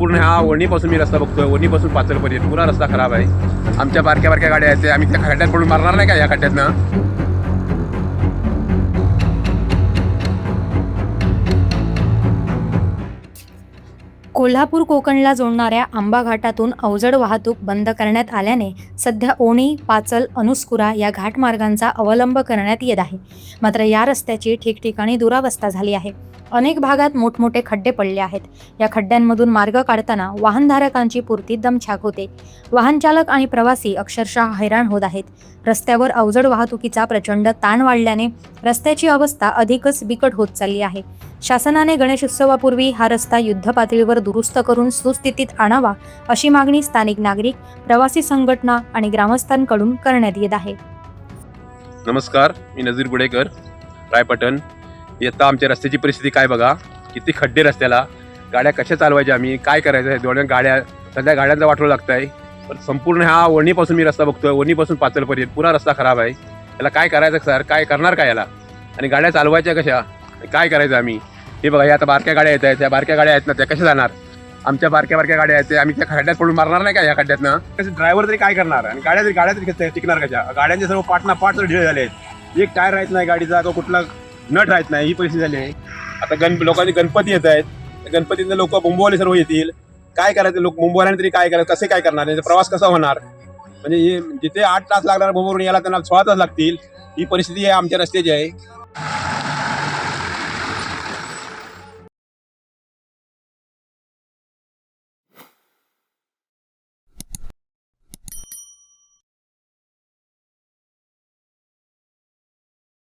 संपूर्ण हा वणीपासून मी रस्ता बघतोय, वणीपासून पाचलपर्यंत पुरा रस्ता खराब आहे. आमच्या बारक्या बारक्या गाड्या आहेत, आम्ही त्या खड्ड्यात पडून मारणार नाही का या खड्ड्यातनं. कोल्हापूर कोकणला जोडणाऱ्या आंबा घाटातून अवजड वाहतूक बंद करण्यात आल्याने सध्या ओणी, पाचल, अनुस्कुरा या घाटमार्गांचा अवलंब करण्यात येत आहे. मात्र या रस्त्याची ठिकठिकाणी दुरावस्था झाली आहे. अनेक भागात मोठमोठे खड्डे पडले आहेत. या खड्ड्यांमधून मार्ग काढताना वाहनधारकांची पुरती दमछाक होते. वाहन चालक आणि प्रवासी अक्षरशः हैराण होत आहेत. रस्त्यावर अवजड वाहतुकीचा प्रचंड ताण वाढल्याने रस्त्याची अवस्था अधिकच बिकट होत चालली आहे. शासनाने गणेशोत्सवापूर्वी हा रस्ता युद्धपातळीवर दुरुस्त करून सुस्थितीत आणावा अशी मागणी स्थानिक नागरिक, प्रवासी संघटना आणि ग्रामस्थांकडून करण्यात येत आहे. नमस्कार, मी नजीर गुडेकर, रायपटण. येता आमच्या रस्त्याची परिस्थिती काय बघा, किती खड्डे रस्त्याला, गाड्या कशा चालवायच्या, आम्ही काय करायचं आहे. दोन गाड्या सध्या गाड्यांचा वाटोळ लागत आहे. पण संपूर्ण हा वणीपासून मी रस्ता बघतोय, वणीपासून पाचलपर्यंत पुरा रस्ता खराब आहे. याला काय करायचं सर, काय करणार काय याला, आणि गाड्या चालवायच्या कशा, काय करायचं आम्ही. हे बघा, हे आता बारक्या गाड्या येत आहेत, त्या बारक्या गाड्या आहेत ना, त्या कशा जाणार. आमच्या बारक्या बारक्या गाड्या आहेत, आम्ही त्या खड्ड्यात पडून मारणार नाही का या खड्ड्यातनं. कसं ड्रायव्हर तरी काय करणार, आणि गाड्या तरी टिकणार कशा. गाड्यांचे सर्व पार्ट तर ढिळे झाले आहेत. एक टायर राहत नाही गाडीचा, किंवा कुठला नट राहत नाही, ही परिस्थिती झाली आहे. आता लोकांचे गणपती येत आहेत, गणपतींना लोक मुंबईवाले सर्व येतील. काय करायचं, लोक मुंबईवाल्यांनी तरी काय करायचं, कसे काय करणार, त्यांचा प्रवास कसा होणार. म्हणजे हे जिथे 8 तास लागणार मुंबईवरून यायला, त्यांना 16 तास लागतील. ही परिस्थिती आहे आमच्या रस्त्याची आहे.